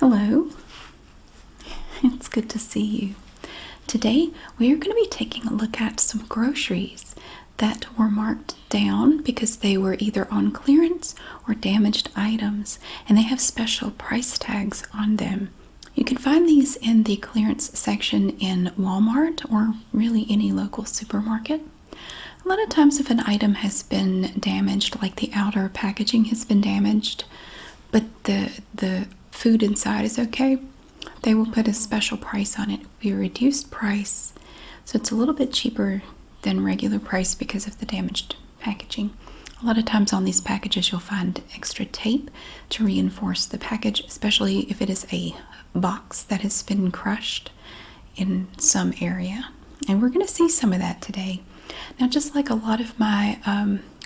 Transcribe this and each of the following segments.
Hello, it's good to see you. Today we are going to be taking a look at some groceries that were marked down because they were either on clearance or damaged items, and they have special price tags on them. You can find these in the clearance section in Walmart or really any local supermarket. A lot of times if an item has been damaged, like the outer packaging has been damaged, but the food inside is okay, they will put a special price on it. It will be a reduced price, so it's a little bit cheaper than regular price because of the damaged packaging. A lot of times on these packages you'll find extra tape to reinforce the package, especially if it is a box that has been crushed in some area. And we're going to see some of that today. Now, just like a lot of my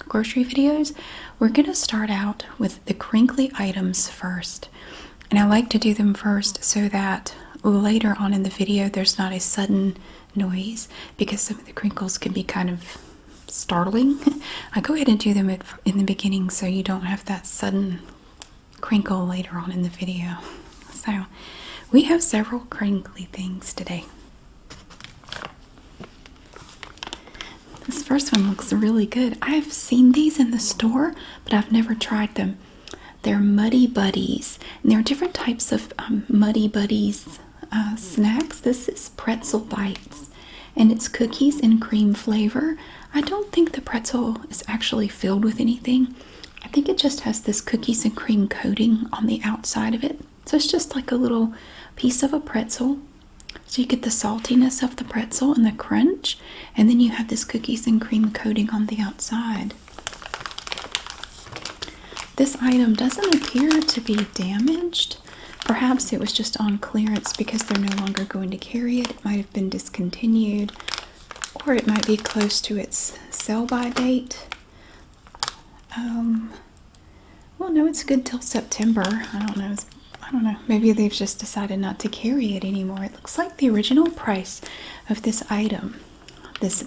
grocery videos, we're going to start out with the crinkly items first. And I like to do them first so that later on in the video there's not a sudden noise, because some of the crinkles can be kind of startling. I go ahead and do them in the beginning so you don't have that sudden crinkle later on in the video. So we have several crinkly things today. This first one looks really good. I've seen these in the store, but I've never tried them. They're Muddy Buddies, and there are different types of Muddy Buddies snacks. This is Pretzel Bites, and it's cookies and cream flavor. I don't think the pretzel is actually filled with anything. I think it just has this cookies and cream coating on the outside of it. So it's just like a little piece of a pretzel. So you get the saltiness of the pretzel and the crunch, and then you have this cookies and cream coating on the outside. This item doesn't appear to be damaged. Perhaps it was just on clearance because they're no longer going to carry it. It might have been discontinued, or it might be close to its sell-by date. Well, no, it's good till September. I don't know. Maybe they've just decided not to carry it anymore. It looks like the original price of this item, this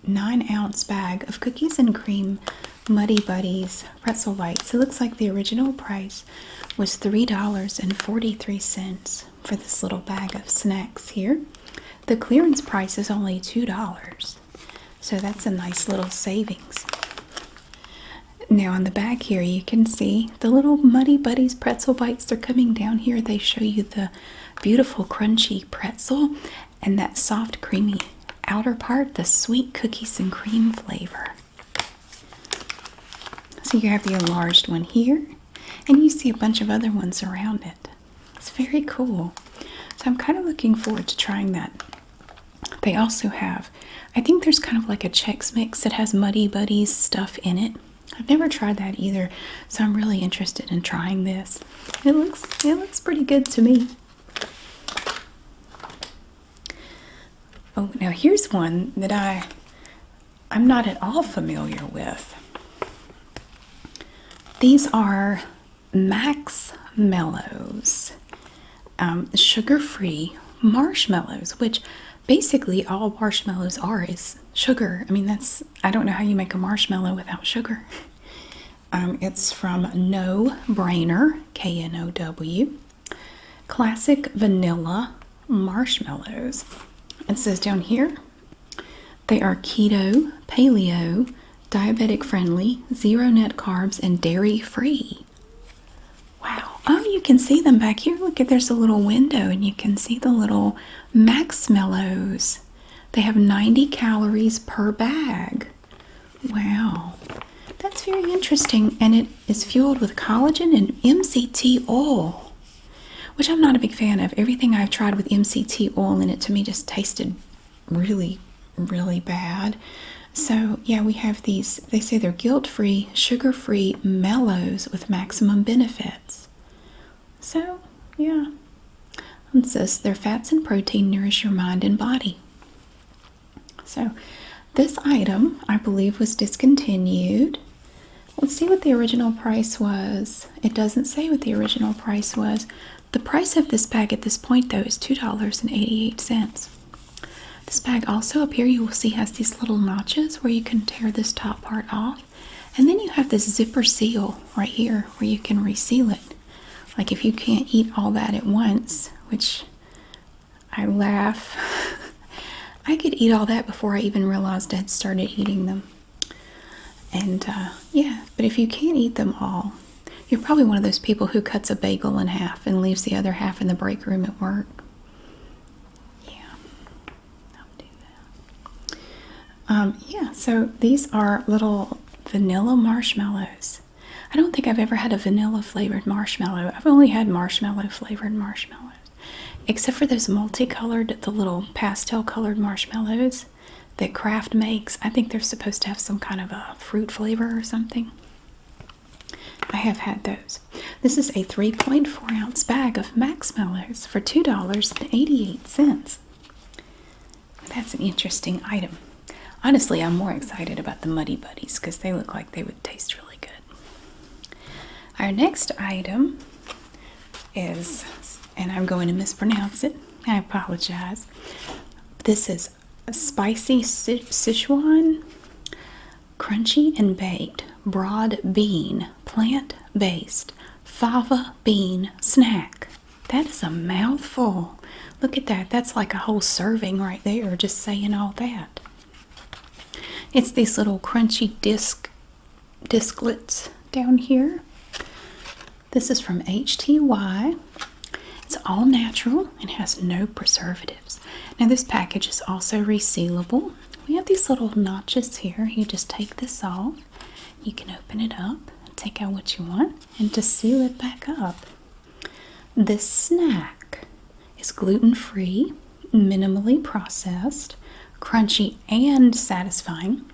9-ounce bag of cookies and cream Muddy Buddies Pretzel Bites. It looks like the original price was $3.43 for this little bag of snacks here. The clearance price is only $2, so that's a nice little savings. Now on the back here you can see the little Muddy Buddies Pretzel Bites. They're coming down here. They show you the beautiful crunchy pretzel and that soft creamy outer part, the sweet cookies and cream flavor. So you have the enlarged one here, and you see a bunch of other ones around it. It's very cool. So I'm kind of looking forward to trying that. They also have, I think there's kind of like a Chex Mix that has Muddy Buddies stuff in it. I've never tried that either, so I'm really interested in trying this. It looks pretty good to me. Oh, now here's one that I'm not at all familiar with. These are Max Mellows, sugar-free marshmallows, which basically all marshmallows are is sugar. I mean, I don't know how you make a marshmallow without sugar. It's from No Brainer, K-N-O-W, Classic Vanilla Marshmallows. It says down here, they are keto, paleo, diabetic friendly, zero net carbs, and dairy free. Wow. Oh, you can see them back here. Look, there's a little window and you can see the little Max Mellows. They have 90 calories per bag. Wow. That's very interesting. And it is fueled with collagen and MCT oil, which I'm not a big fan of. Everything I've tried with MCT oil in it to me just tasted really, really bad. So yeah, we have these, they say they're guilt-free, sugar-free Mellows with maximum benefits. So yeah, it says their fats and protein nourish your mind and body. So this item, I believe, was discontinued. Let's see what the original price was. It doesn't say what the original price was. The price of this bag at this point, though, is $2.88. This bag also up here, you will see, has these little notches where you can tear this top part off. And then you have this zipper seal right here where you can reseal it Like if you can't eat all that at once, which I laugh, I could eat all that before I even realized I'd started eating them. And yeah, but if you can't eat them all, you're probably one of those people who cuts a bagel in half and leaves the other half in the break room at work. Yeah, I'll do that. Yeah, so these are little vanilla marshmallows. I don't think I've ever had a vanilla flavored marshmallow. I've only had marshmallow flavored marshmallows. Except for those multicolored, the little pastel colored marshmallows that Kraft makes. I think they're supposed to have some kind of a fruit flavor or something. I have had those. This is a 3.4 ounce bag of Marshmallows for $2.88. That's an interesting item. Honestly, I'm more excited about the Muddy Buddies because they look like they would taste really good. Our next item is, and I'm going to mispronounce it, I apologize. This is a spicy Sichuan crunchy and baked broad bean plant-based fava bean snack. That is a mouthful. Look at that. That's like a whole serving right there, just saying all that. It's these little crunchy disklets down here. This is from HTY. It's all natural and has no preservatives. Now this package is also resealable. We have these little notches here. You just take this off. You can open it up and take out what you want and just seal it back up. This snack is gluten-free, minimally processed, crunchy and satisfying,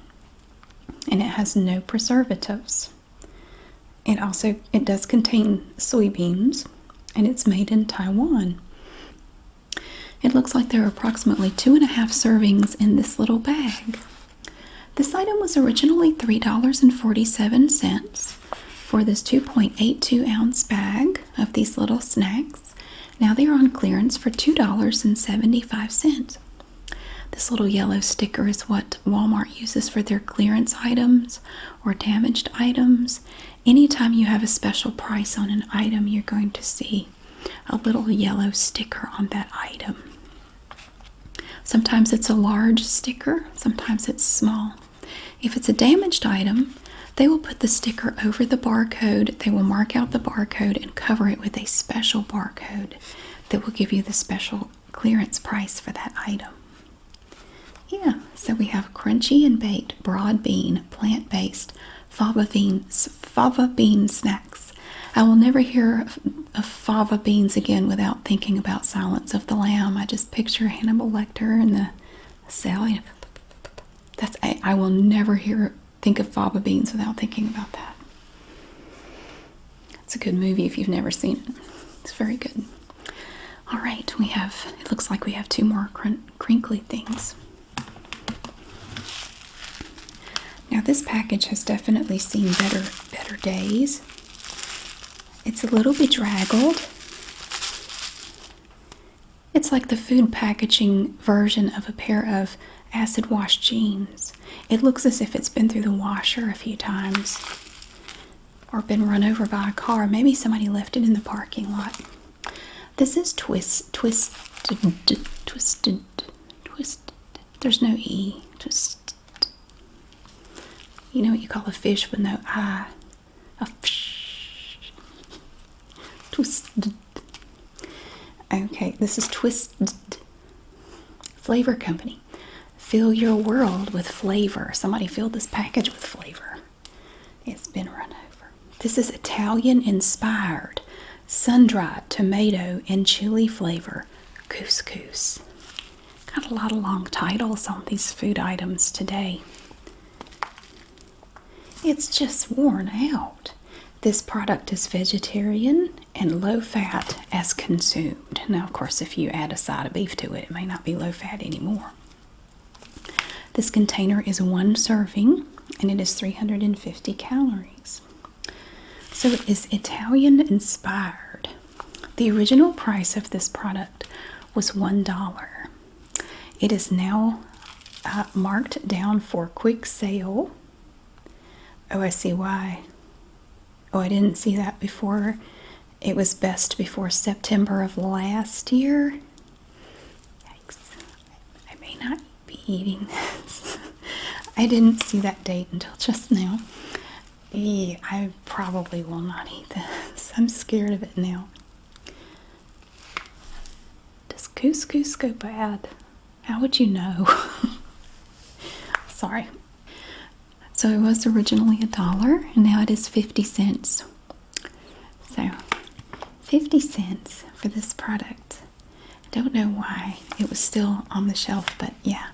and it has no preservatives. It does contain soybeans, and it's made in Taiwan. It looks like there are approximately 2.5 servings in this little bag. This item was originally $3.47 for this 2.82 ounce bag of these little snacks. Now they are on clearance for $2.75. This little yellow sticker is what Walmart uses for their clearance items or damaged items. Anytime you have a special price on an item, you're going to see a little yellow sticker on that item. Sometimes it's a large sticker, sometimes it's small. If it's a damaged item, they will put the sticker over the barcode. They will mark out the barcode and cover it with a special barcode that will give you the special clearance price for that item. Yeah, so we have crunchy and baked broad bean, plant-based fava bean snacks. I will never hear of fava beans again without thinking about Silence of the Lamb. I just picture Hannibal Lecter and the Sally. I will never think of fava beans without thinking about that. It's a good movie if you've never seen it. It's very good. All right, it looks like we have 2 more crinkly things. Now this package has definitely seen better days. It's a little bedraggled. It's like the food packaging version of a pair of acid wash jeans. It looks as if it's been through the washer a few times or been run over by a car. Maybe somebody left it in the parking lot. This is twisted. There's no E. Twisted. You know what you call a fish with no I? A fish. Twisted. Okay, this is Twisted Flavor Company. Fill your world with flavor. Somebody filled this package with flavor. It's been run over. This is Italian-inspired, sun-dried tomato and chili flavor couscous. Got a lot of long titles on these food items today. It's just worn out. This product is vegetarian and low fat as consumed. Now, of course, if you add a side of beef to it, it may not be low fat anymore. This container is 1 serving and it is 350 calories. So it is Italian inspired. The original price of this product was $1. It is now marked down for quick sale. Oh, I see why. Oh, I didn't see that before. It was best before September of last year. Yikes. I may not be eating this. I didn't see that date until just now. I probably will not eat this. I'm scared of it now. Does couscous go bad? How would you know? Sorry. So it was originally $1, and now it is 50 cents. So 50 cents for this product. I don't know why it was still on the shelf, but yeah.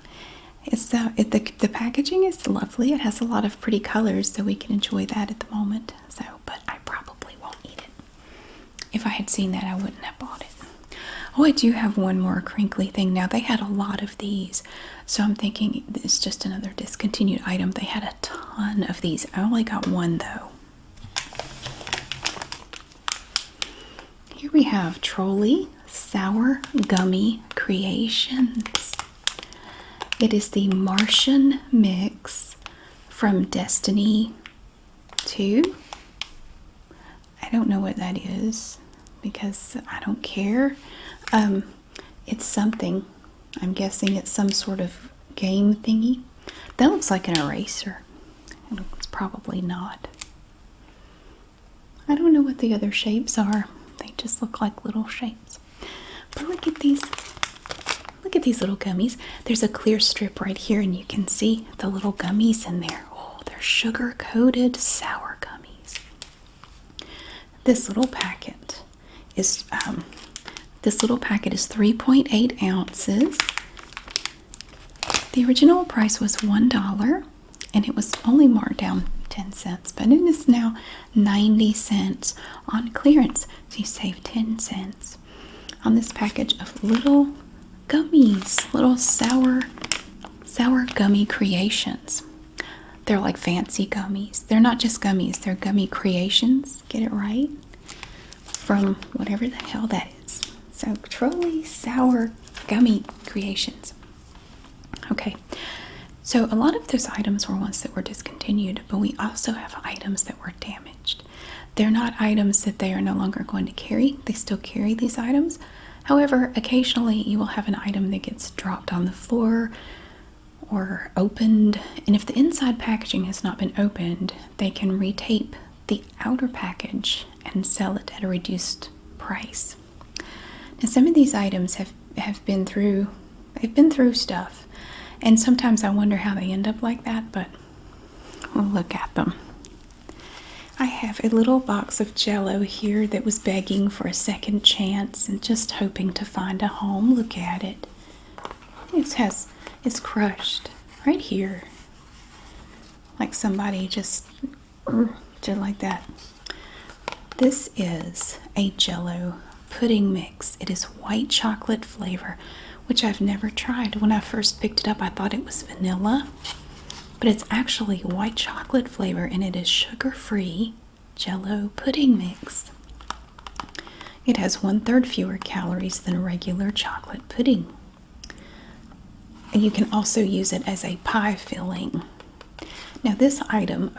The packaging is lovely. It has a lot of pretty colors, so we can enjoy that at the moment. So, but I probably won't eat it. If I had seen that, I wouldn't have bought it. Oh, I do have one more crinkly thing. Now, they had a lot of these, so I'm thinking it's just another discontinued item. They had a ton of these. I only got one, though. Here we have Trolley Sour Gummy Creations. It is the Martian mix from Destiny 2. I don't know what that is because I don't care. It's something. I'm guessing it's some sort of game thingy. That looks like an eraser. It's probably not. I don't know what the other shapes are. They just look like little shapes. But look at these. Look at these little gummies. There's a clear strip right here, and you can see the little gummies in there. Oh, they're sugar-coated sour gummies. This little packet is 3.8 ounces. The original price was $1, and it was only marked down 10 cents, but it is now 90 cents on clearance. So you save 10 cents on this package of little gummies, little sour gummy creations. They're like fancy gummies. They're not just gummies, they're gummy creations. Get it right? From whatever the hell that is. So, Trolley Sour Gummy Creations. Okay, so a lot of those items were ones that were discontinued, but we also have items that were damaged. They're not items that they are no longer going to carry. They still carry these items. However, occasionally you will have an item that gets dropped on the floor or opened, and if the inside packaging has not been opened, they can retape the outer package and sell it at a reduced price. Now, some of these items have been through, they've been through stuff, and sometimes I wonder how they end up like that, but we'll look at them. I have a little box of Jell-O here that was begging for a second chance and just hoping to find a home. Look at it. It's crushed right here. Like somebody just did like that. This is a Jell-O pudding mix. It is white chocolate flavor, which I've never tried. When I first picked it up, I thought it was vanilla. But it's actually white chocolate flavor, and it is sugar-free Jell-O pudding mix. It has 1/3 fewer calories than regular chocolate pudding. And you can also use it as a pie filling. Now this item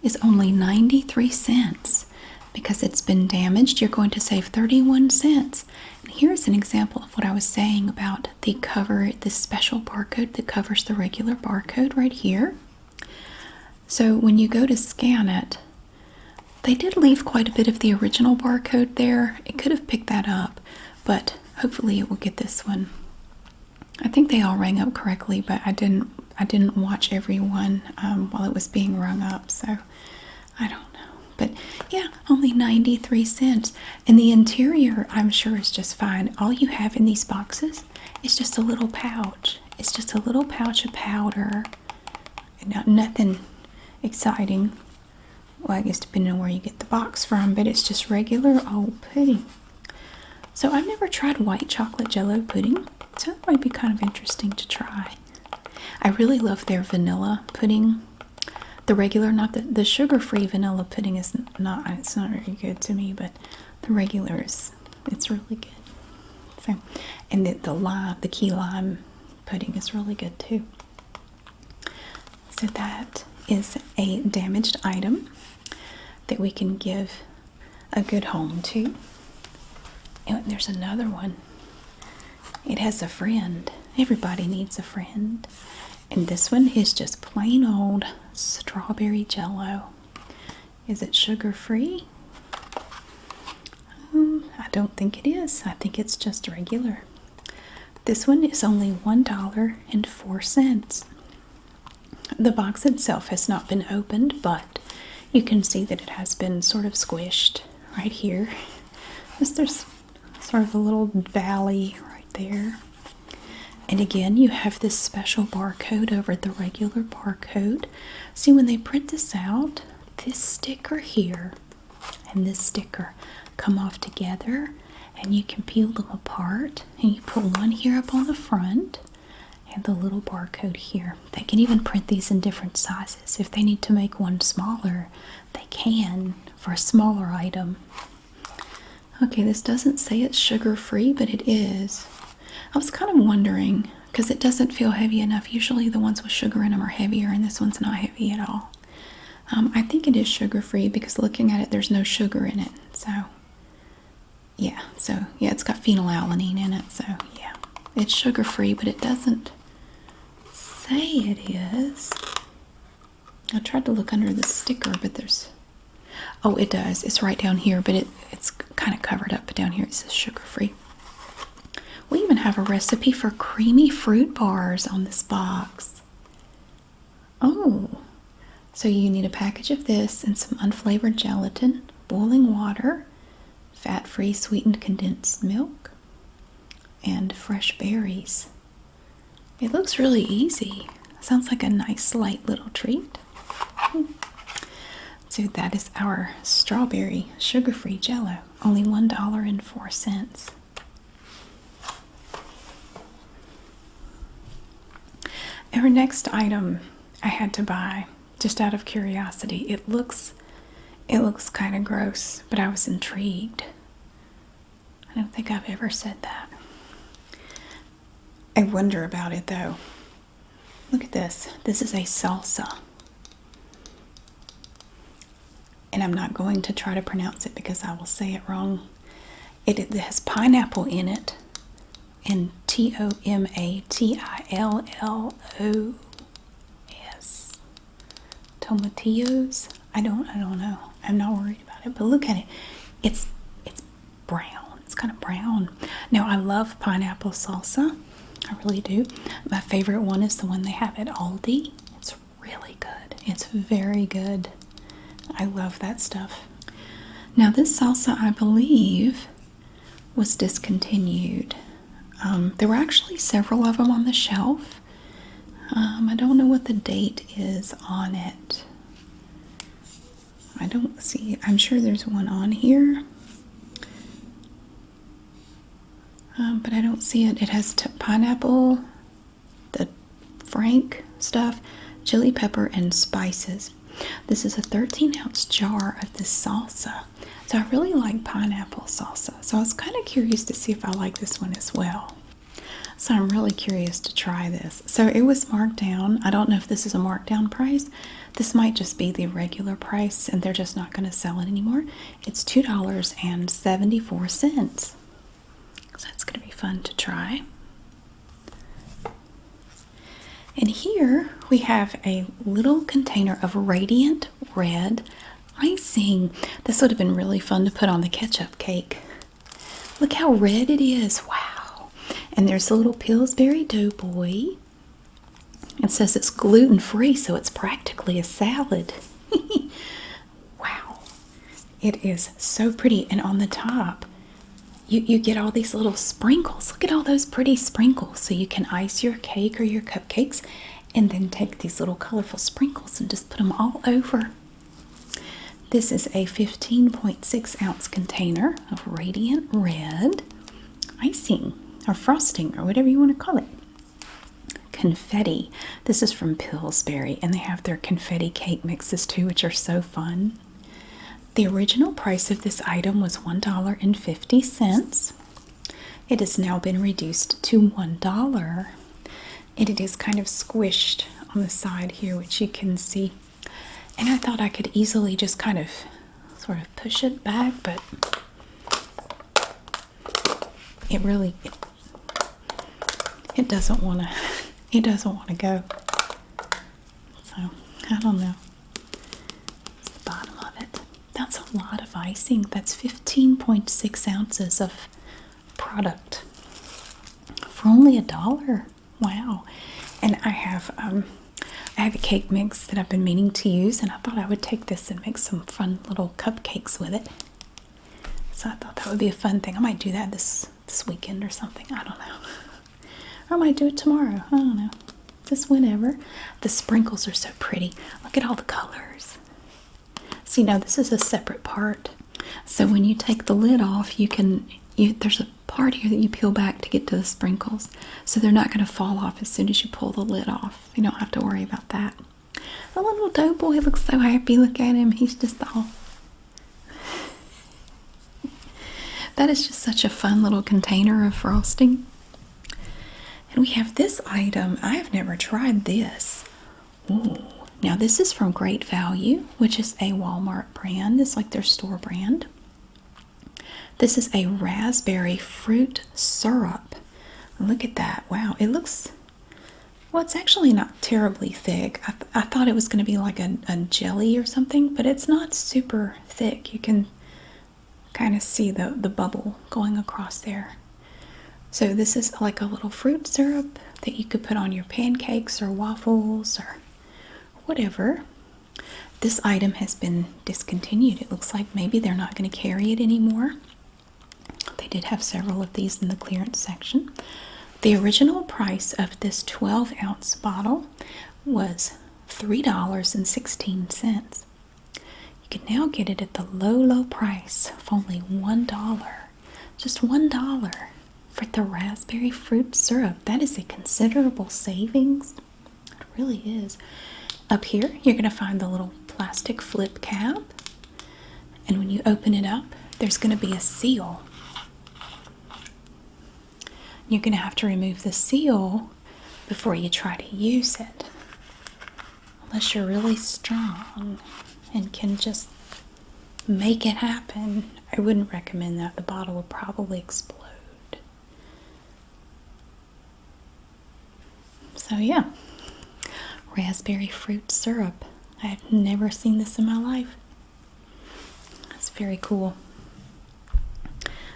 is only 93 cents. Because it's been damaged, you're going to save 31 cents. And here's an example of what I was saying about the cover, this special barcode that covers the regular barcode right here. So when you go to scan it, they did leave quite a bit of the original barcode there. It could have picked that up, but hopefully it will get this one. I think they all rang up correctly, but I didn't watch every one while it was being rung up, so I don't know. But yeah, only 93 cents. And the interior, I'm sure, is just fine. All you have in these boxes is just a little pouch. It's just a little pouch of powder. Nothing exciting. Well, I guess depending on where you get the box from, but it's just regular old pudding. So I've never tried white chocolate Jell-O pudding, so that might be kind of interesting to try. I really love their vanilla pudding. The regular, not the sugar-free vanilla pudding is it's not very good to me, but the regular it's really good. So, and the key lime pudding is really good too. So that is a damaged item that we can give a good home to. And there's another one. It has a friend. Everybody needs a friend. And this one is just plain old strawberry jello. Is it sugar-free? I don't think it is. I think it's just regular. This one is only $1.04. The box itself has not been opened, but you can see that it has been sort of squished right here. There's sort of a little valley right there. And again, you have this special barcode over the regular barcode. See, when they print this out, this sticker here and this sticker come off together, and you can peel them apart, and you put one here up on the front and the little barcode here. They can even print these in different sizes. If they need to make one smaller, they can for a smaller item. Okay, this doesn't say it's sugar-free, but it is. I was kind of wondering, because it doesn't feel heavy enough. Usually the ones with sugar in them are heavier, and this one's not heavy at all. I think it is sugar-free because looking at it, there's no sugar in it. Yeah, it's got phenylalanine in it, so yeah. It's sugar-free, but it doesn't say it is. I tried to look under the sticker, but there's... Oh, it does. It's right down here, but it's kind of covered up. But down here it says sugar-free. We even have a recipe for creamy fruit bars on this box. Oh, so you need a package of this and some unflavored gelatin, boiling water, fat-free sweetened condensed milk, and fresh berries. It looks really easy. Sounds like a nice light little treat. So that is our strawberry sugar-free jello, only $1.04. Our next item I had to buy just out of curiosity. It looks kind of gross, but I was intrigued. I don't think I've ever said that. I wonder about it though. Look at this. This is a salsa. And I'm not going to try to pronounce it because I will say it wrong. It has pineapple in it. And tomatillos. Tomatillos. I don't know. I'm not worried about it. But look at it. It's brown. It's kind of brown. Now I love pineapple salsa. I really do. My favorite one is the one they have at Aldi. It's really good. It's very good. I love that stuff. Now this salsa, I believe, was discontinued. There were actually several of them on the shelf. I don't know what the date is on it. I don't see. I'm sure there's one on here. But I don't see it. It has pineapple, the Frank stuff, chili pepper, and spices. This is a 13-ounce jar of this salsa. So I really like pineapple salsa. So I was kind of curious to see if I like this one as well. So I'm really curious to try this. So it was marked down. I don't know if this is a markdown price. This might just be the regular price and they're just not going to sell it anymore. It's $2.74. So that's going to be fun to try. And here we have a little container of radiant red icing. This would have been really fun to put on the ketchup cake. Look how red it is. Wow. And there's a little Pillsbury Doughboy. It says it's gluten-free, so it's practically a salad. Wow. It is so pretty. And on the top, you get all these little sprinkles. Look at all those pretty sprinkles. So you can ice your cake or your cupcakes and then take these little colorful sprinkles and just put them all over. This is a 15.6 ounce container of radiant red icing or frosting or whatever you want to call it. Confetti. This is from Pillsbury and they have their confetti cake mixes too, which are so fun. The original price of this item was $1.50. It has now been reduced to $1. And it is kind of squished on the side here, which you can see. And I thought I could easily just kind of sort of push it back, but it really it doesn't want to go. So I don't know. That's the bottom of it. That's a lot of icing. That's 15.6 ounces of product for only $1. Wow. And I have a cake mix that I've been meaning to use, and I thought I would take this and make some fun little cupcakes with it. So I thought that would be a fun thing. I might do that this weekend or something. I don't know. Or I might do it tomorrow. I don't know. Just whenever. The sprinkles are so pretty. Look at all the colors. See, now this is a separate part. So when you take the lid off, there's a part here that you peel back to get to the sprinkles. So they're not going to fall off as soon as you pull the lid off. You don't have to worry about that. The little dough boy looks so happy. Look at him. He's just all... That is just such a fun little container of frosting. And we have this item. I have never tried this. Ooh. Now this is from Great Value, which is a Walmart brand. It's like their store brand. This is a raspberry fruit syrup. Look at that. Wow. It looks... Well, it's actually not terribly thick. I thought it was going to be like a jelly or something, but it's not super thick. You can kind of see the bubble going across there. So this is like a little fruit syrup that you could put on your pancakes or waffles or whatever. This item has been discontinued. It looks like maybe they're not going to carry it anymore. They did have several of these in the clearance section. The original price of this 12-ounce bottle was $3.16. You can now get it at the low price of only $1. Just $1 for the raspberry fruit syrup. That is a considerable savings. It really is. Up here, you're going to find the little plastic flip cap. And when you open it up, there's going to be a seal. You're going to have to remove the seal before you try to use it. Unless you're really strong and can just make it happen. I wouldn't recommend that. The bottle would probably explode. So yeah, raspberry fruit syrup. I have never seen this in my life. It's very cool.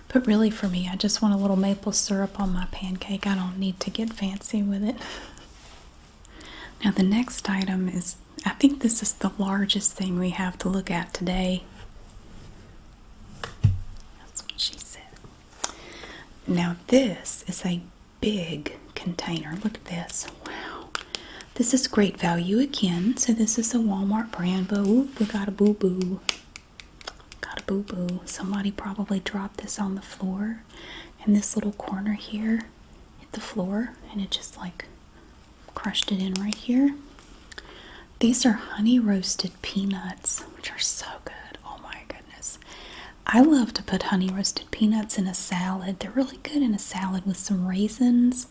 But really for me, I just want a little maple syrup on my pancake. I don't need to get fancy with it. Now the next item is, I think this is the largest thing we have to look at today. That's what she said. Now this is a big container. Look at this. Wow. This is Great Value again. So this is a Walmart brand, but whoop, we got a boo-boo. Got a boo-boo. Somebody probably dropped this on the floor in this little corner here at the floor, and it just like crushed it in right here. These are honey roasted peanuts, which are so good. Oh my goodness. I love to put honey roasted peanuts in a salad. They're really good in a salad with some raisins.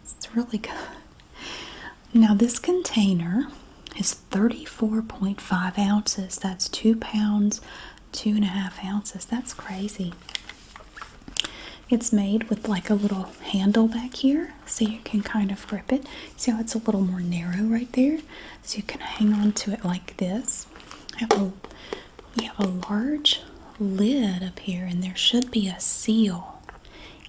It's really good. Now this container is 34.5 ounces. That's 2 pounds, 2.5 ounces. That's crazy. It's made with like a little handle back here, so you can kind of grip it. See how it's a little more narrow right there? So you can hang on to it like this. You have a large lid up here, and there should be a seal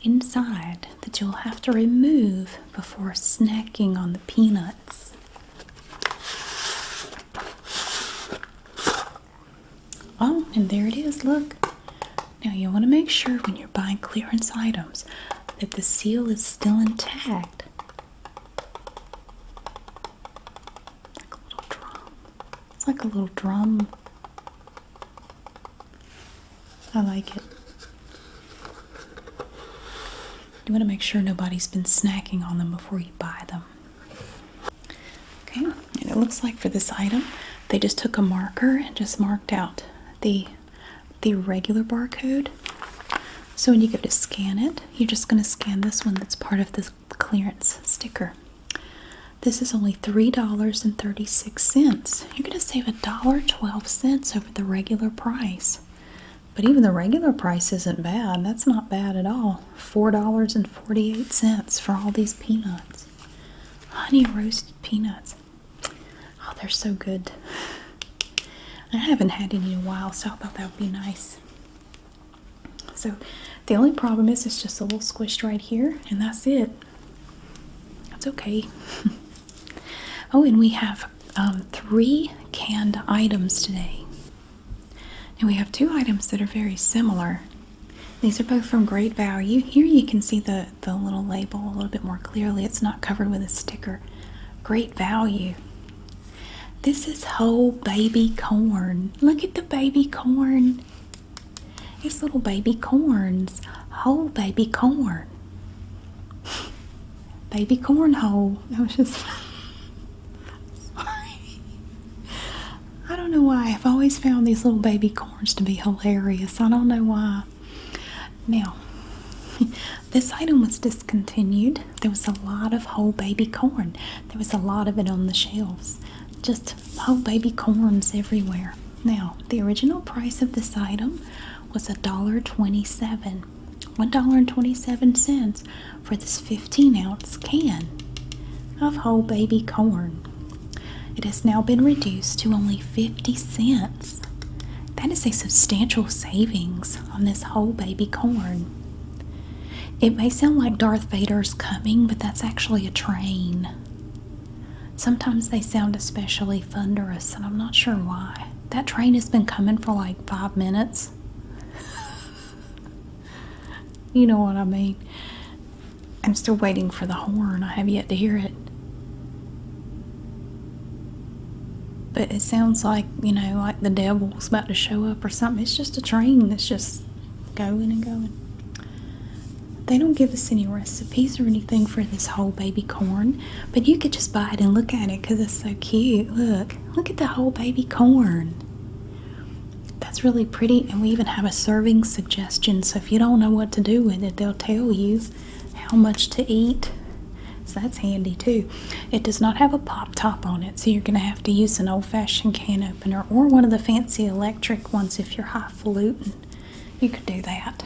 inside that you'll have to remove before snacking on the peanuts. Oh, and there it is, look. Now you want to make sure when you're buying clearance items that the seal is still intact. Like a little drum. It's like a little drum. I like it. You want to make sure nobody's been snacking on them before you buy them. Okay, and it looks like for this item, they just took a marker and just marked out the regular barcode. So when you go to scan it, you're just going to scan this one that's part of the clearance sticker. This is only $3.36. You're going to save $1.12 over the regular price. But even the regular price isn't bad. That's not bad at all. $4.48 for all these peanuts. Honey roasted peanuts. Oh, they're so good. I haven't had any in a while, so I thought that would be nice. So the only problem is it's just a little squished right here, and that's it. That's okay. Oh, and we have 3 canned items today. And we have 2 items that are very similar. These are both from Great Value. Here you can see the little label a little bit more clearly. It's not covered with a sticker. Great Value. This is whole baby corn. Look at the baby corn. It's little baby corns. Whole baby corn. Baby corn whole. That was just... Sorry. I don't know why. I've always found these little baby corns to be hilarious. I don't know why. Now, this item was discontinued. There was a lot of whole baby corn. There was a lot of it on the shelves. Just whole baby corns everywhere. Now, the original price of this item was $1.27. $1.27 for this 15-ounce can of whole baby corn. It has now been reduced to only 50 cents. That is a substantial savings on this whole baby corn. It may sound like Darth Vader's coming, but that's actually a train. Sometimes they sound especially thunderous, and I'm not sure why. That train has been coming for like 5 minutes. You know what I mean. I'm still waiting for the horn. I have yet to hear it. But it sounds like, you know, like the devil's about to show up or something. It's just a train that's just going and going. They don't give us any recipes or anything for this whole baby corn, but you could just buy it and look at it because it's so cute. Look at the whole baby corn. That's really pretty, and we even have a serving suggestion, so if you don't know what to do with it, they'll tell you how much to eat. So that's handy too. It does not have a pop top on it, so you're going to have to use an old-fashioned can opener or one of the fancy electric ones if you're highfalutin. You could do that.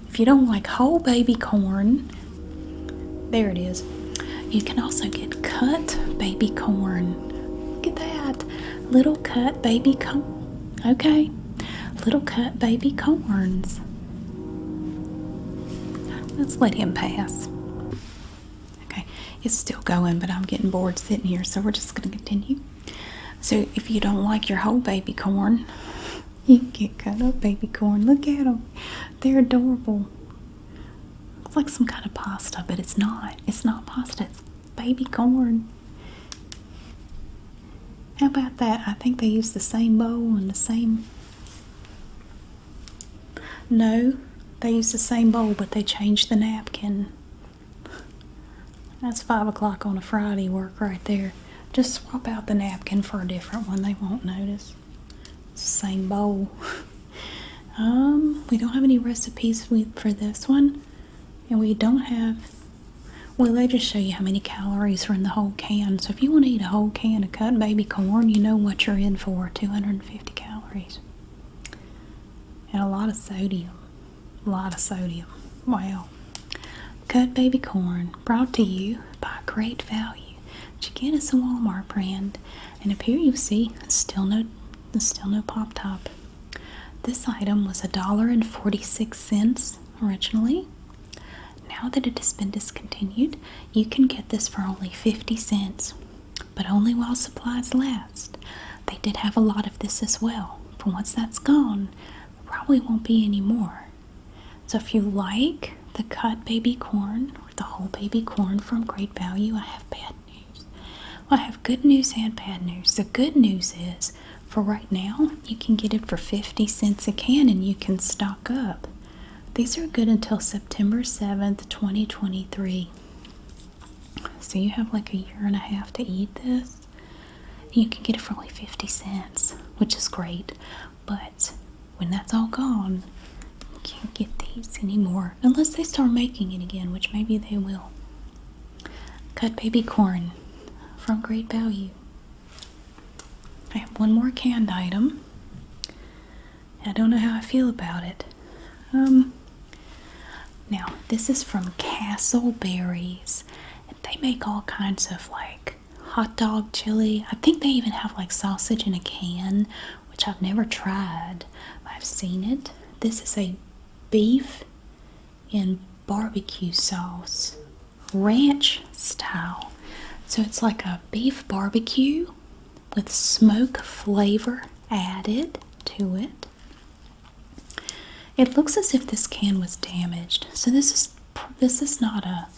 If you don't like whole baby corn, there it is. You can also get cut baby corn. Look at that. Little cut baby corn. Okay. Little cut baby corns. Let's let him pass. Okay. It's still going, but I'm getting bored sitting here, so we're just going to continue. So if you don't like your whole baby corn, you can get cut up baby corn. Look at them. They're adorable. Looks like some kind of pasta, but it's not. It's not pasta. It's baby corn. How about that? I think they use the same bowl and the same... No, they use the same bowl, but they changed the napkin. That's 5 o'clock on a Friday work right there. Just swap out the napkin for a different one. They won't notice. It's the same bowl. We don't have any recipes for this one. And we don't have... Well, they just show you how many calories are in the whole can. So if you want to eat a whole can of cut baby corn, you know what you're in for. 250 calories. And a lot of sodium. A lot of sodium. Wow. Cut baby corn, brought to you by Great Value. Again, it's a Walmart brand. And up here you see, still no pop top. This item was $1.46 originally. Now that it has been discontinued, you can get this for only 50 cents, but only while supplies last. They did have a lot of this as well, but once that's gone, probably won't be any more. So if you like the cut baby corn or the whole baby corn from Great Value, I have bad news. Well, I have good news and bad news. The good news is, for right now, you can get it for 50 cents a can and you can stock up. These are good until September 7th, 2023. So you have like a year and a half to eat this. You can get it for only 50 cents, which is great. But when that's all gone, you can't get these anymore. Unless they start making it again, which maybe they will. Cut baby corn. from Great Value. I have one more canned item. I don't know how I feel about it. Now, this is from Castleberries. They make all kinds of like hot dog chili. I think they even have like sausage in a can, which I've never tried. I've seen it. This is a beef in barbecue sauce, ranch style. So it's like a beef barbecue with smoke flavor added to it. It looks as if this can was damaged. So this is not a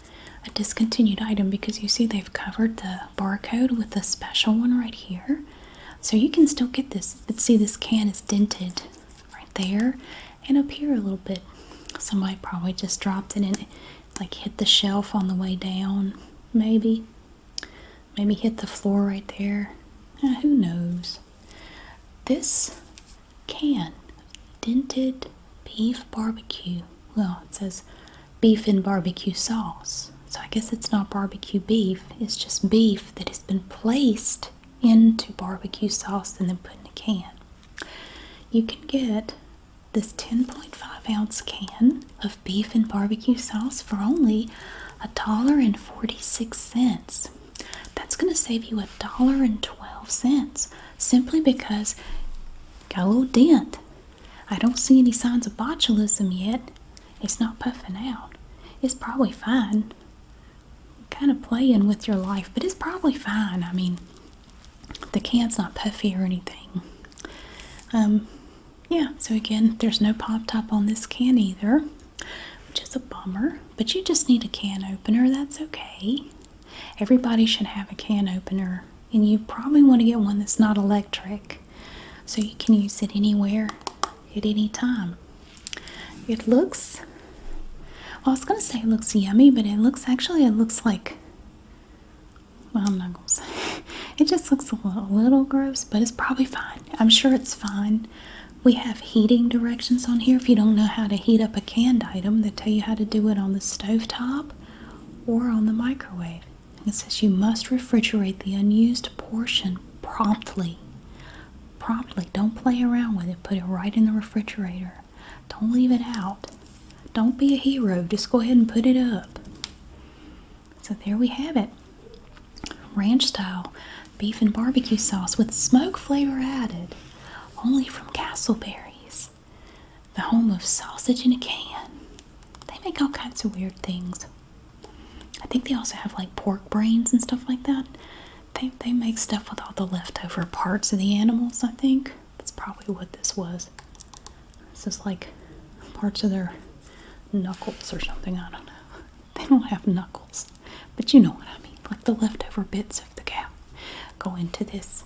discontinued item, because you see they've covered the barcode with a special one right here. So you can still get this, but see this can is dented right there and up here a little bit. Somebody probably just dropped it and like hit the shelf on the way down, maybe hit the floor right there. Who knows? This can, dented beef barbecue. Well, it says beef in barbecue sauce. So I guess it's not barbecue beef. It's just beef that has been placed into barbecue sauce and then put in a can. You can get this 10.5 ounce can of beef and barbecue sauce for only $1.46. That's going to save you $1.12 simply because it got a little dent. I don't see any signs of botulism yet. It's not puffing out. It's probably fine. Kind of playing with your life, but it's probably fine. I mean, the can's not puffy or anything. Yeah, so again, there's no pop top on this can either, which is a bummer, but you just need a can opener. That's okay. Everybody should have a can opener, and you probably want to get one that's not electric, so you can use it anywhere at any time. It looks, well, I was going to say it looks yummy, but it looks like, well, I'm not going to say. It just looks a little gross, but it's probably fine. I'm sure it's fine. We have heating directions on here. If you don't know how to heat up a canned item, they tell you how to do it on the stovetop or on the microwave. It says you must refrigerate the unused portion promptly. Promptly. Don't play around with it. Put it right in the refrigerator. Don't leave it out. Don't be a hero. Just go ahead and put it up. So there we have it. Ranch style beef and barbecue sauce with smoke flavor added. Only from Castleberries, the home of sausage in a can. They make all kinds of weird things. I think they also have like pork brains and stuff like that. They make stuff with all the leftover parts of the animals, I think. That's probably what this was. This is like parts of their knuckles or something, I don't know. They don't have knuckles, but you know what I mean. Like the leftover bits of the cow go into this.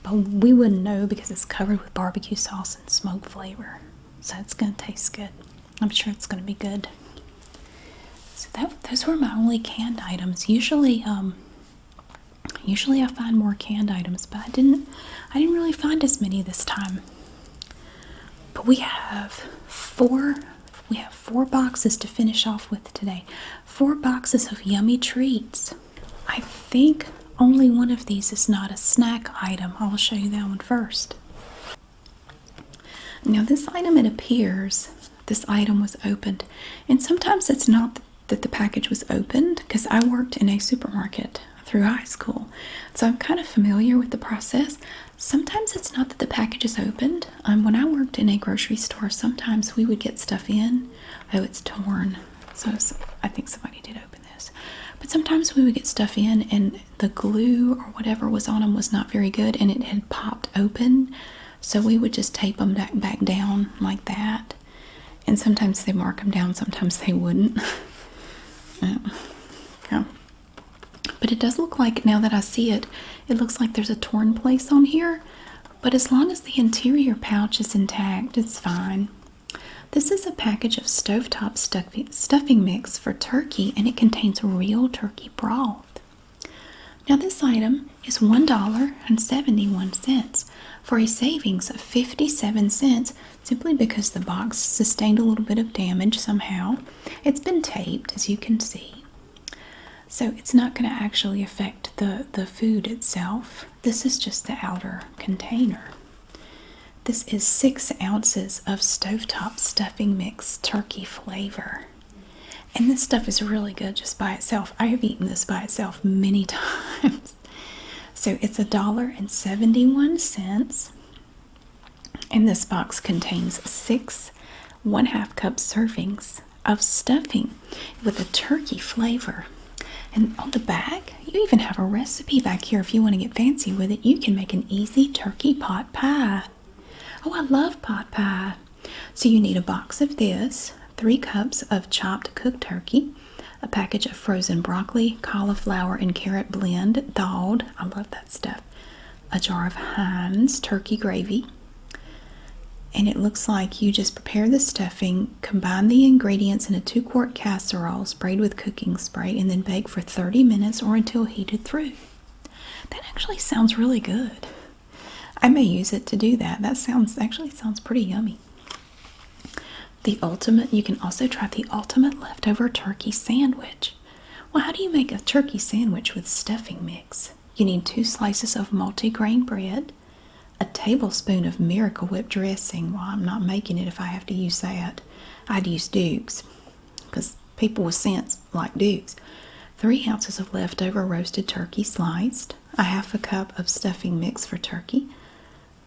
But we wouldn't know because it's covered with barbecue sauce and smoke flavor. So it's going to taste good. I'm sure it's going to be good. So those were my only canned items. Usually I find more canned items, but I didn't really find as many this time. But we have four boxes to finish off with today. 4 boxes of yummy treats. I think only one of these is not a snack item. I'll show you that one first. Now this item, it appears this item was opened, and sometimes it's not that the package was opened, because I worked in a supermarket through high school, so I'm kind of familiar with the process. Sometimes it's not that the package is opened. When I worked in a grocery store, sometimes we would get stuff in. Oh, it's torn. So I think somebody did open this. But sometimes we would get stuff in and the glue or whatever was on them was not very good and it had popped open. So we would just tape them back down like that. And sometimes they mark them down, sometimes they wouldn't. Yeah. But it does look like, now that I see it, it looks like there's a torn place on here. But as long as the interior pouch is intact, it's fine. This is a package of stovetop stuffing mix for turkey, and it contains real turkey broth. Now this item is $1.71 for a savings of 57 cents, simply because the box sustained a little bit of damage somehow. It's been taped, as you can see. So it's not going to actually affect the food itself. This is just the outer container. This is 6 ounces of stovetop stuffing mix turkey flavor. And this stuff is really good just by itself. I have eaten this by itself many times. So it's $1.71. And this box contains 6 1/2 cup servings of stuffing with a turkey flavor. And on the back, you even have a recipe back here if you want to get fancy with it. You can make an easy turkey pot pie. Oh, I love pot pie. So you need a box of this, 3 cups of chopped cooked turkey, a package of frozen broccoli, cauliflower, and carrot blend, thawed. I love that stuff. A jar of Heinz turkey gravy. And it looks like you just prepare the stuffing, combine the ingredients in a 2-quart casserole sprayed with cooking spray, and then bake for 30 minutes or until heated through. That actually sounds really good. I may use it to do that. That actually sounds pretty yummy. The ultimate, you can also try the ultimate leftover turkey sandwich. Well, how do you make a turkey sandwich with stuffing mix? You need 2 slices of multigrain bread, a tablespoon of Miracle Whip dressing. Well, I'm not making it if I have to use that. I'd use Duke's because people with sense like Duke's. 3 ounces of leftover roasted turkey sliced, a 1/2 cup of stuffing mix for turkey,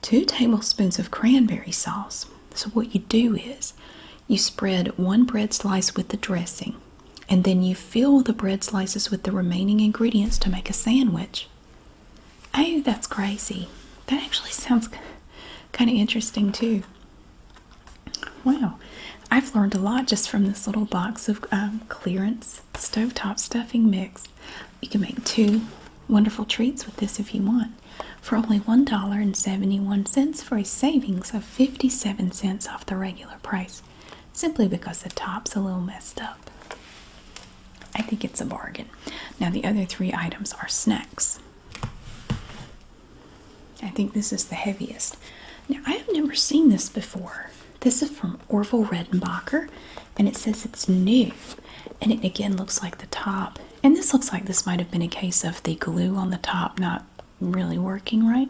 2 tablespoons of cranberry sauce. So what you do is you spread 1 bread slice with the dressing, and then you fill the bread slices with the remaining ingredients to make a sandwich. Oh, that's crazy. That actually sounds kind of interesting too. Wow, I've learned a lot just from this little box of clearance stovetop stuffing mix. You can make 2 wonderful treats with this if you want, for only $1.71 for a savings of 57 cents off the regular price, simply because the top's a little messed up. I think it's a bargain. Now the other 3 items are snacks. I think this is the heaviest. Now, I have never seen this before. This is from Orville Redenbacher, and it says it's new. And it again looks like the top. And this looks like this might have been a case of the glue on the top not really working right,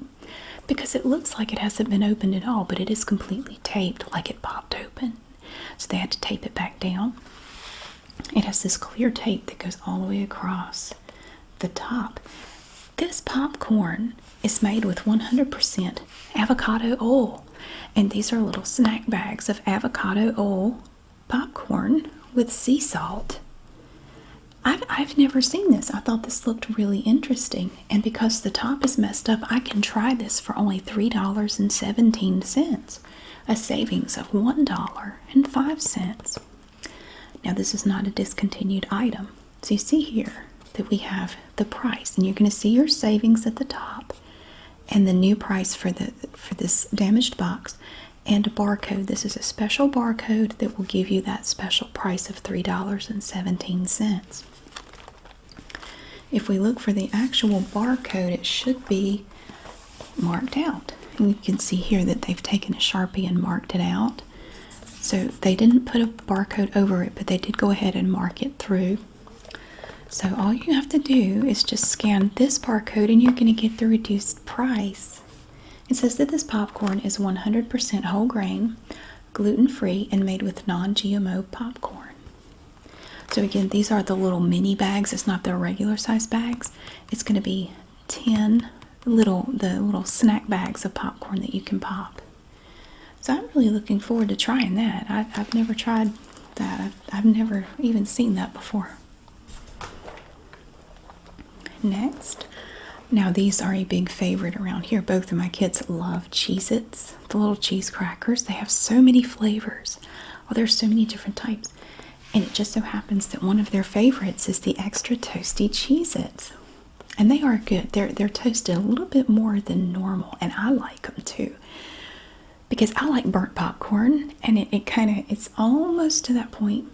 because it looks like it hasn't been opened at all, but it is completely taped like it popped open. So they had to tape it back down. It has this clear tape that goes all the way across the top. This popcorn is made with 100% avocado oil, and these are little snack bags of avocado oil popcorn with sea salt. I've never seen this. I thought this looked really interesting, and because the top is messed up, I can try this for only $3.17, a savings of $1.05. Now this is not a discontinued item. So you see here that we have the price, and you're going to see your savings at the top and the new price for this damaged box and a barcode. This is a special barcode that will give you that special price of $3.17. If we look for the actual barcode, it should be marked out, and you can see here that they've taken a Sharpie and marked it out. So they didn't put a barcode over it, but they did go ahead and mark it through. So all you have to do is just scan this barcode and you're going to get the reduced price. It says that this popcorn is 100% whole grain, gluten-free, and made with non-GMO popcorn. So again, these are the little mini bags. It's not the regular size bags. It's going to be 10 the little snack bags of popcorn that you can pop. So I'm really looking forward to trying that. I've never tried that. I've never even seen that before. Next, now these are a big favorite around here. Both of my kids love CheezIts, the little cheese crackers. They have so many flavors. Well, there's so many different types. And it just so happens that one of their favorites is the extra toasty CheezIts. And they are good. They're toasted a little bit more than normal, and I like them too, because I like burnt popcorn, and it's almost to that point,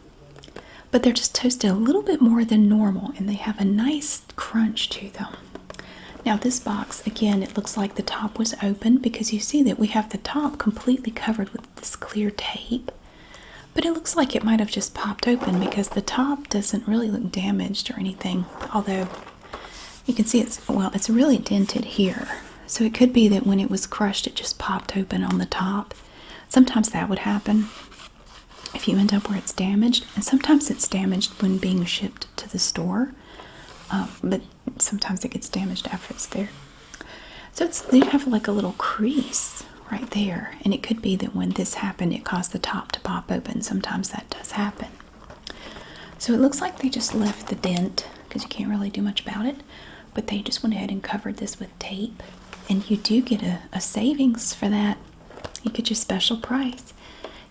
but they're just toasted a little bit more than normal, and they have a nice crunch to them. Now this box, again, it looks like the top was open, because you see that we have the top completely covered with this clear tape, But it looks like it might have just popped open because the top doesn't really look damaged or anything. Although you can see it's really dented here. So it could be that when it was crushed, it just popped open on the top. Sometimes that would happen if you end up where it's damaged. And sometimes it's damaged when being shipped to the store. But sometimes it gets damaged after it's there. So they have like a little crease right there. And it could be that when this happened, it caused the top to pop open. Sometimes that does happen. So it looks like they just left the dent because you can't really do much about it. But they just went ahead and covered this with tape. And you do get a savings for that. You get your special price.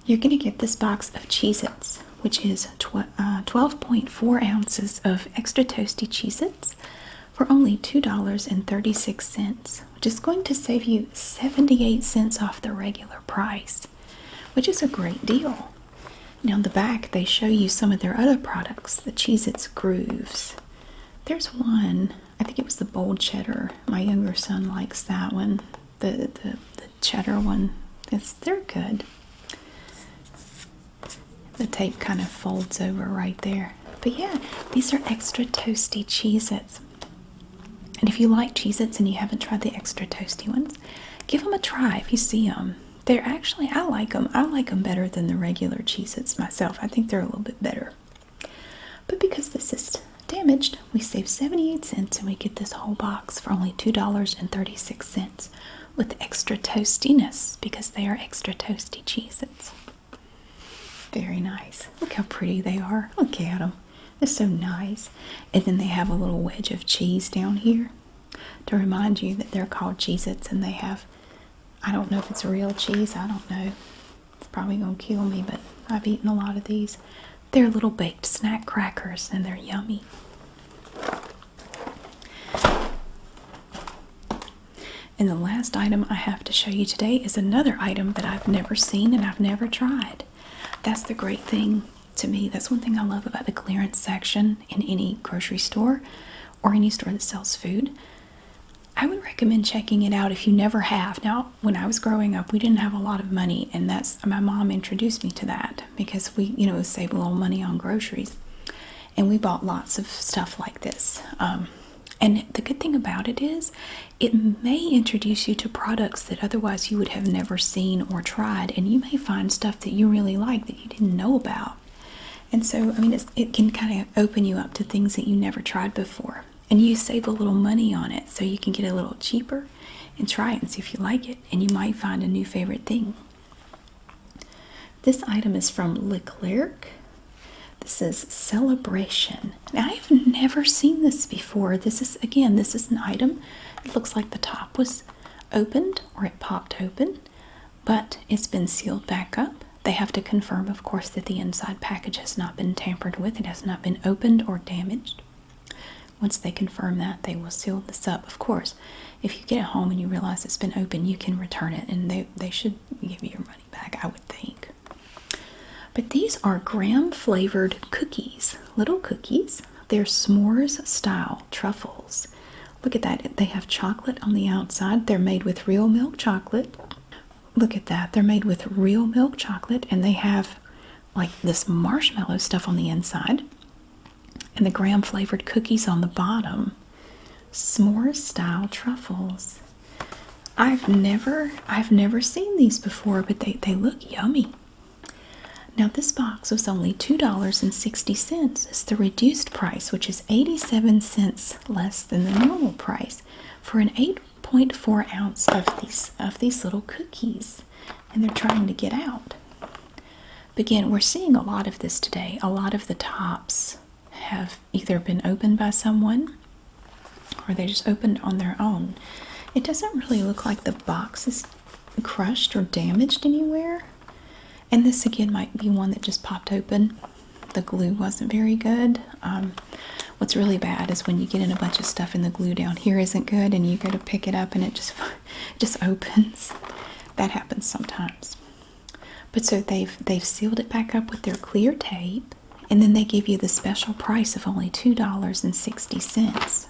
You're going to get this box of CheezIts, which is 12.4 ounces of extra toasty CheezIts for only $2.36, which is going to save you 78 cents off the regular price, which is a great deal. Now on the back, they show you some of their other products, the CheezIts Grooves. There's one, I think it was the bold cheddar. My younger son likes that one, the cheddar one. They're good. The tape kind of folds over right there. But yeah, these are extra toasty CheezIts. And if you like CheezIts and you haven't tried the extra toasty ones, give them a try if you see them. They're actually, I like them. I like them better than the regular CheezIts myself. I think they're a little bit better. But because this is damaged, we save 78 cents and we get this whole box for only $2.36 with extra toastiness because they are extra toasty CheezIts. Very nice. Look how pretty they are. Look at them. They're so nice. And then they have a little wedge of cheese down here to remind you that they're called CheezIts, and they have, I don't know if it's real cheese. I don't know. It's probably going to kill me, but I've eaten a lot of these. They're little baked snack crackers, and they're yummy. And the last item I have to show you today is another item that I've never seen and I've never tried. That's the great thing to me. That's one thing I love about the clearance section in any grocery store or any store that sells food. I would recommend checking it out if you never have. Now, when I was growing up, we didn't have a lot of money, and that's my mom introduced me to that because we, save a little money on groceries. And we bought lots of stuff like this. And the good thing about it is it may introduce you to products that otherwise you would have never seen or tried, and you may find stuff that you really like that you didn't know about. And so, it can kind of open you up to things that you never tried before. And you save a little money on it, so you can get it a little cheaper and try it and see if you like it, and you might find a new favorite thing. This item is from Leclerc. This is Celebration. Now, I've never seen this before. This is an item. It looks like the top was opened or it popped open, but it's been sealed back up. They have to confirm, of course, that the inside package has not been tampered with. It has not been opened or damaged. Once they confirm that, they will seal this up. Of course, if you get it home and you realize it's been opened, you can return it, and they should give you your money back, I would think. But these are graham-flavored cookies, little cookies. They're s'mores style truffles. Look at that. They have chocolate on the outside. They're made with real milk chocolate. Look at that. They're made with real milk chocolate, and they have like this marshmallow stuff on the inside and the graham-flavored cookies on the bottom. S'mores style truffles. I've never seen these before, but they look yummy. Now, this box was only $2.60. It's the reduced price, which is 87 cents less than the normal price for an 8.4 ounce of these little cookies. And they're trying to get out. But again, we're seeing a lot of this today. A lot of the tops have either been opened by someone or they just opened on their own. It doesn't really look like the box is crushed or damaged anywhere. And this again might be one that just popped open. The glue wasn't very good. What's really bad is when you get in a bunch of stuff and the glue down here isn't good and you go to pick it up and it just opens. That happens sometimes. But so they've sealed it back up with their clear tape, and then they give you the special price of only $2.60.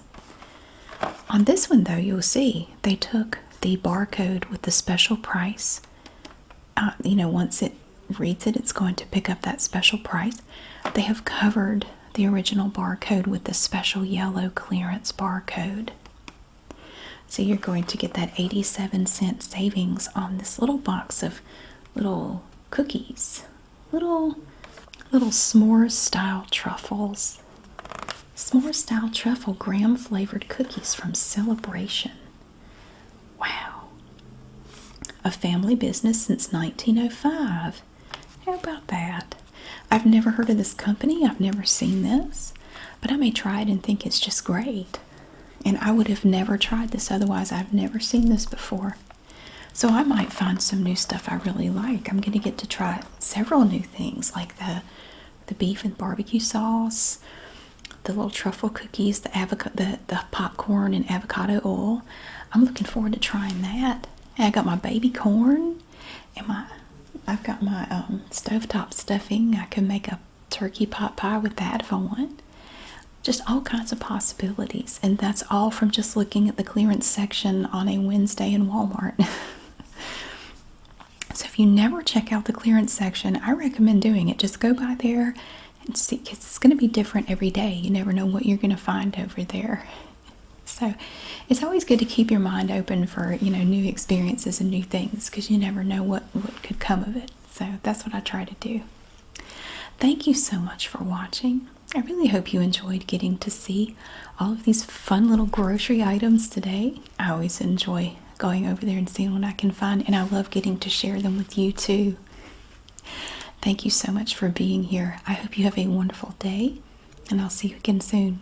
On this one though, you'll see they took the barcode with the special price. Once it reads it, it's going to pick up that special price. They have covered the original barcode with the special yellow clearance barcode. So you're going to get that 87-cent savings on this little box of little cookies. Little s'more style truffles. S'more style truffle graham flavored cookies from Celebration. Wow. A family business since 1905. How about that? I've never heard of this company. I've never seen this. But I may try it and think it's just great. And I would have never tried this otherwise. I've never seen this before. So I might find some new stuff I really like. I'm going to get to try several new things like the beef and barbecue sauce, the little truffle cookies, the popcorn and avocado oil. I'm looking forward to trying that. And I got my baby corn and I've got my stovetop stuffing. I can make a turkey pot pie with that if I want. Just all kinds of possibilities. And that's all from just looking at the clearance section on a Wednesday in Walmart. So if you never check out the clearance section, I recommend doing it. Just go by there and see, because it's going to be different every day. You never know what you're going to find over there. So it's always good to keep your mind open for, new experiences and new things, because you never know what could come of it. So that's what I try to do. Thank you so much for watching. I really hope you enjoyed getting to see all of these fun little grocery items today. I always enjoy going over there and seeing what I can find, and I love getting to share them with you too. Thank you so much for being here. I hope you have a wonderful day, and I'll see you again soon.